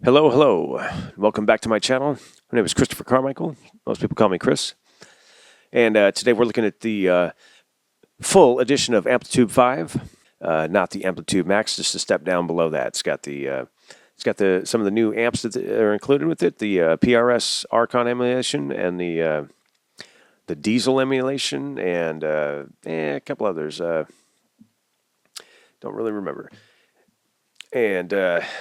Hello, hello. Welcome back to my channel. My name is Christopher Carmichael. Most people call me Chris. And today we're looking at the full edition of Amplitube 5, not the Amplitube Max, just a step down below that. It's got some of the new amps that are included with it, the PRS Archon emulation and the diesel emulation and a couple others. Don't really remember. And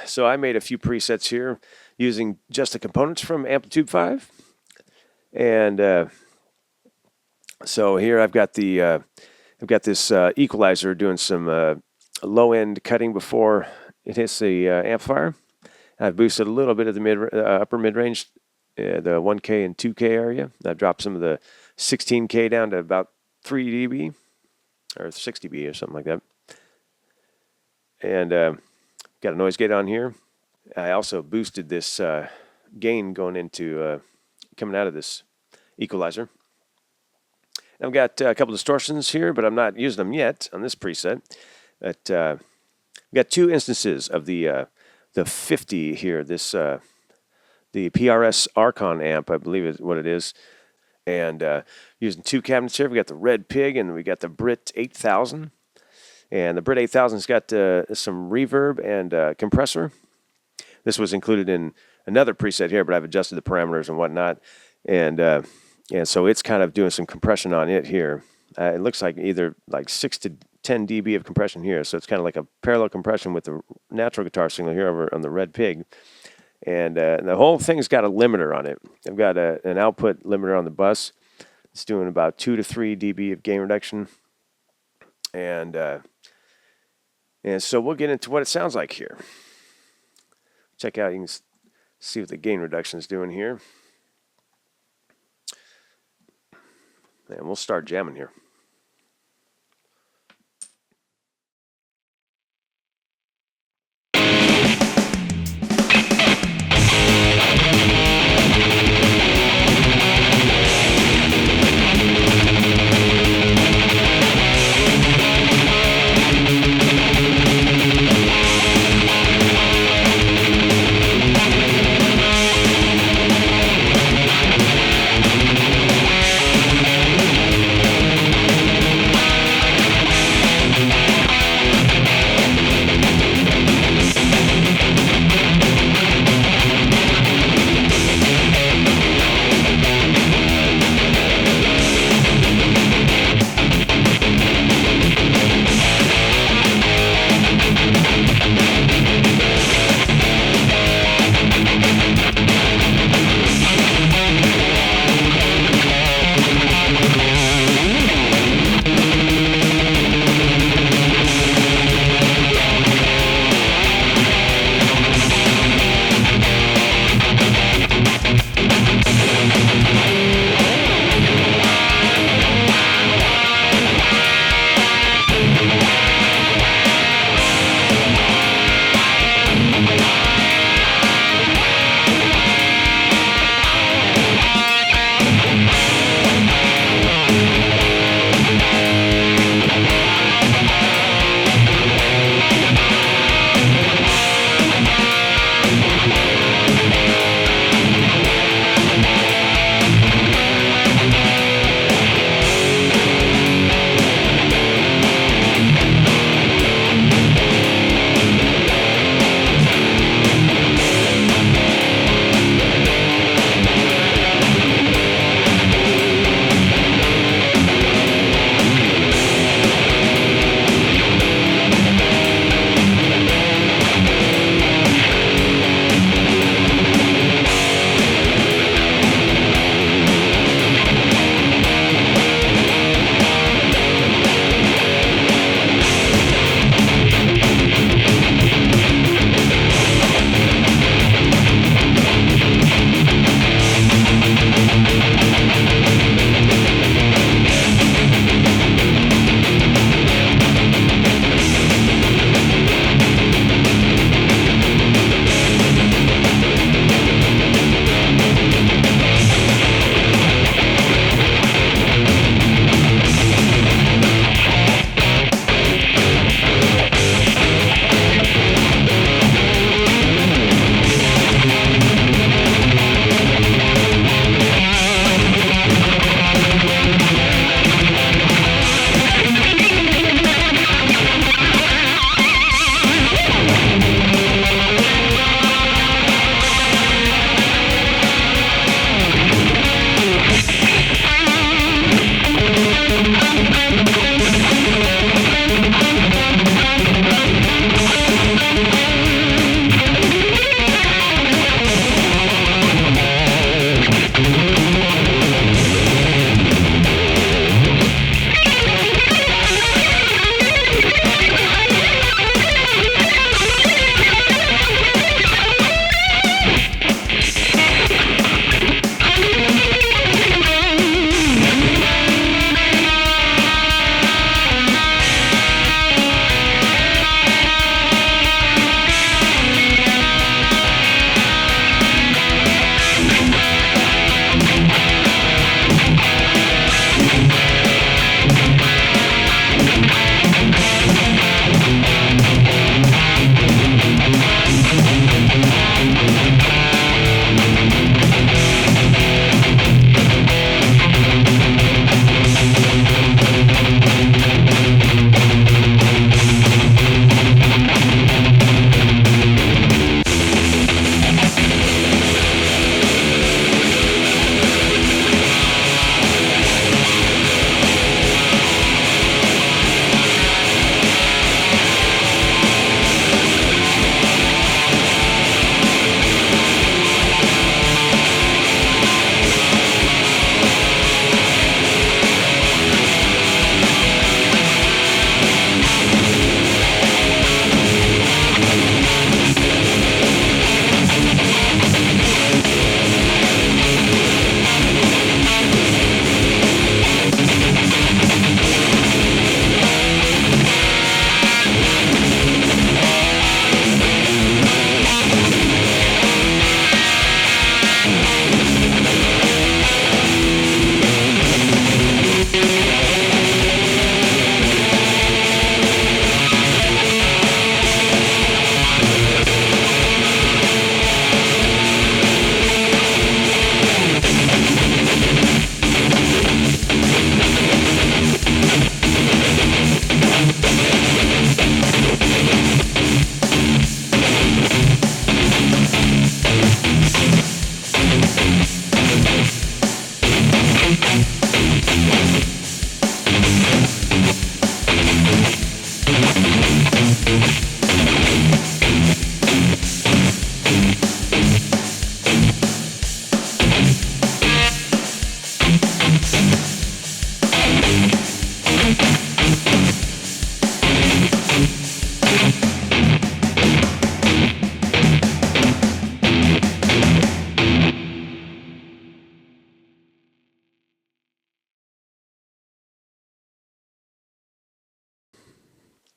so I made a few presets here using just the components from Amplitube 5. And so here I've got this equalizer doing some low-end cutting before it hits the amplifier. I've boosted a little bit of the upper mid-range, the 1K and 2K area. I've dropped some of the 16K down to about 3 dB or 6 dB or something like that. And got a noise gate on here. I also boosted this gain going into coming out of this equalizer. And I've got a couple distortions here, but I'm not using them yet on this preset. But I've got two instances of the 50 here. This the PRS Archon amp, I believe is what it is. And using two cabinets here. We got the Red Pig and we got the Brit 8000. And the Brit 8000's got some reverb and compressor. This was included in another preset here, but I've adjusted the parameters and whatnot. And so it's kind of doing some compression on it here. It looks like either like 6 to 10 dB of compression here. So it's kind of like a parallel compression with the natural guitar signal here over on the Red Pig. And the whole thing's got a limiter on it. I've got an output limiter on the bus. It's doing about 2 to 3 dB of gain reduction. And so we'll get into what it sounds like here. Check out, you can see what the gain reduction is doing here. And we'll start jamming here.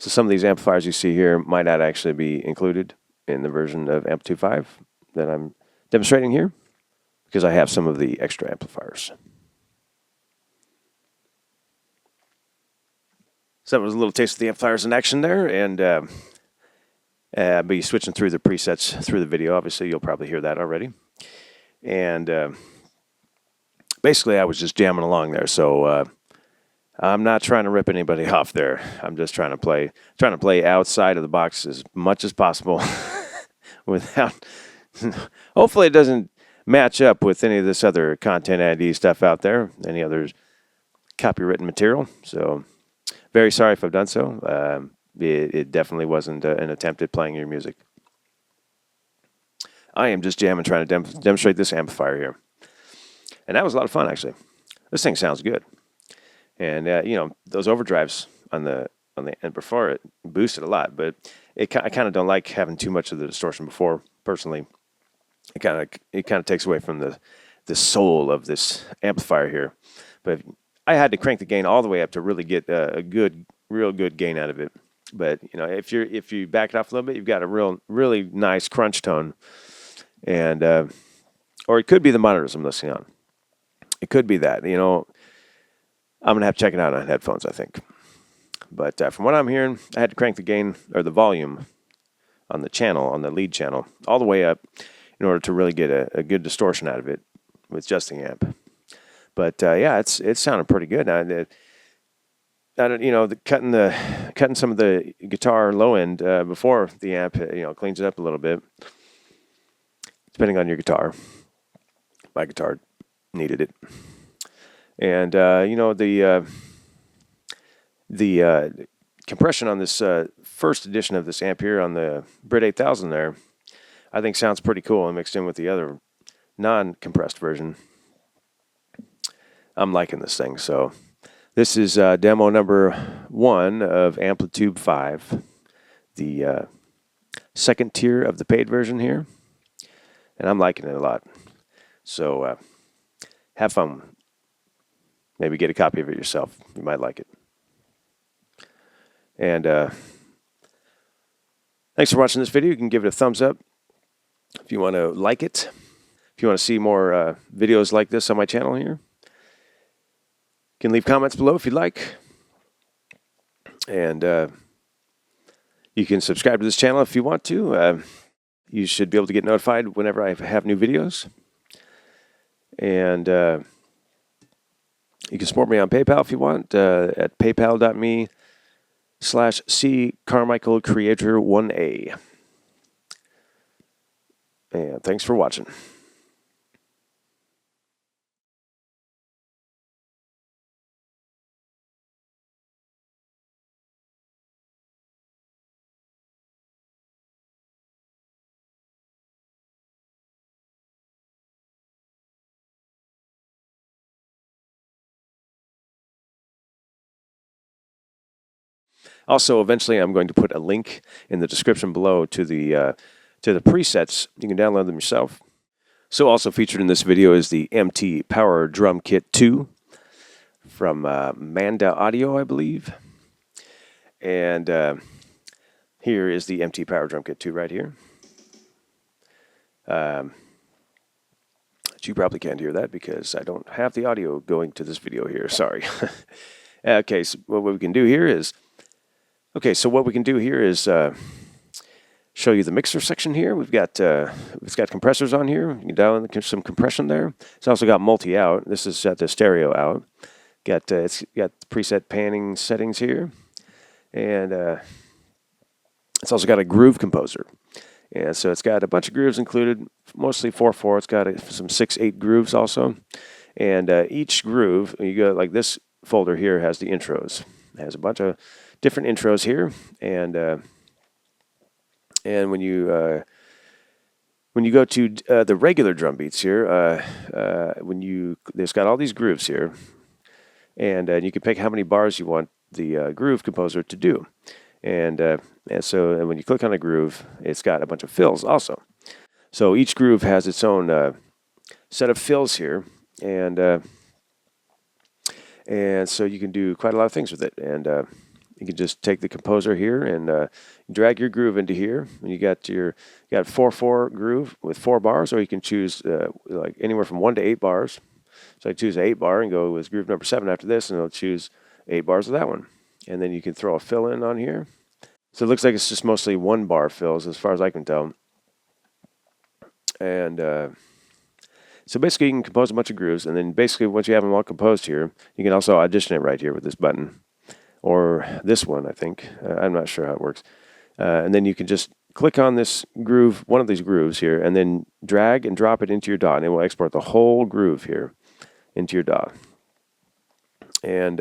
So some of these amplifiers you see here might not actually be included in the version of Amplitube 5 that I'm demonstrating here, because I have some of the extra amplifiers. So that was a little taste of the amplifiers in action there, and I'll be switching through the presets through the video. Obviously, you'll probably hear that already. And basically, I was just jamming along there, so I'm not trying to rip anybody off there. I'm just trying to play outside of the box as much as possible without. Hopefully, it doesn't match up with any of this other Content ID stuff out there, any other copywritten material. So, very sorry if I've done so. It definitely wasn't an attempt at playing your music. I am just jamming, trying to demonstrate this amplifier here. And that was a lot of fun, actually. This thing sounds good. And, those overdrives on the end before it boosted a lot, but I kind of don't like having too much of the distortion before, personally. It kind of takes away from the soul of this amplifier here. But I had to crank the gain all the way up to really get a real good gain out of it. But if you back it off a little bit, you've got a really nice crunch tone, and or it could be the monitors I'm listening on. It could be that. I'm gonna have to check it out on headphones, I think. But from what I'm hearing, I had to crank the gain or the volume on the lead channel, all the way up in order to really get a good distortion out of it with just the amp. But it sounded pretty good. Cutting some of the guitar low end before the amp, cleans it up a little bit, depending on your guitar. My guitar needed it, and the compression on this first edition of this amp here on the Brit 8000 there, I think sounds pretty cool, and mixed in with the other non-compressed version. I'm liking this thing, so. This is demo number 1 of Amplitube 5, the second tier of the paid version here, and I'm liking it a lot. So have fun. Maybe get a copy of it yourself. You might like it. And thanks for watching this video. You can give it a thumbs up if you want to like it. If you want to see more videos like this on my channel here. You can leave comments below if you'd like. And you can subscribe to this channel if you want to. You should be able to get notified whenever I have new videos. And you can support me on PayPal if you want at paypal.me/CCarmichaelCreator1A. And thanks for watching. Also, eventually, I'm going to put a link in the description below to the presets. You can download them yourself. So, also featured in this video is the MT Power Drum Kit 2 from Manda Audio, I believe. And here is the MT Power Drum Kit 2 right here. You probably can't hear that because I don't have the audio going to this video here. Sorry. Okay, so what we can do here is show you the mixer section here. We've got it's got compressors on here. You can dial in some compression there. It's also got multi-out. This is at the stereo out. It's got preset panning settings here, and it's also got a groove composer. And so it's got a bunch of grooves included, mostly 4/4. It's got some 6/8 grooves also, and each groove, you go like this folder here has the intros. It has a bunch of different intros here, and when you go to the regular drum beats here, there's got all these grooves here, and you can pick how many bars you want the groove composer to do, and so when you click on a groove, it's got a bunch of fills also. So each groove has its own set of fills here, and so you can do quite a lot of things with it, and you can just take the composer here and drag your groove into here. And you got 4/4 groove with 4 bars, or you can choose like anywhere from 1 to 8 bars. So I choose an 8 bar and go with groove number 7 after this, and I'll choose 8 bars of that one. And then you can throw a fill in on here. So it looks like it's just mostly 1 bar fills as far as I can tell. And so basically you can compose a bunch of grooves, and then basically once you have them all composed here, you can also audition it right here with this button. Or this one, I think. I'm not sure how it works. And then you can just click on this groove, one of these grooves here, and then drag and drop it into your DAW, and it will export the whole groove here into your DAW. And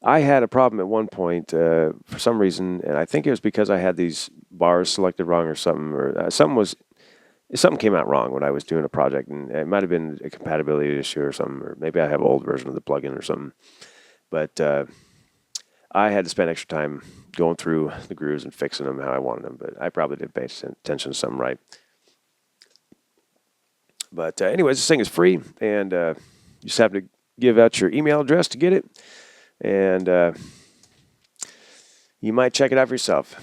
I had a problem at one point for some reason, and I think it was because I had these bars selected wrong or something, or something came out wrong when I was doing a project, and it might have been a compatibility issue or something, or maybe I have an old version of the plugin or something. But I had to spend extra time going through the grooves and fixing them how I wanted them, but I probably didn't pay attention to something right. But anyways, this thing is free, and you just have to give out your email address to get it, and you might check it out for yourself.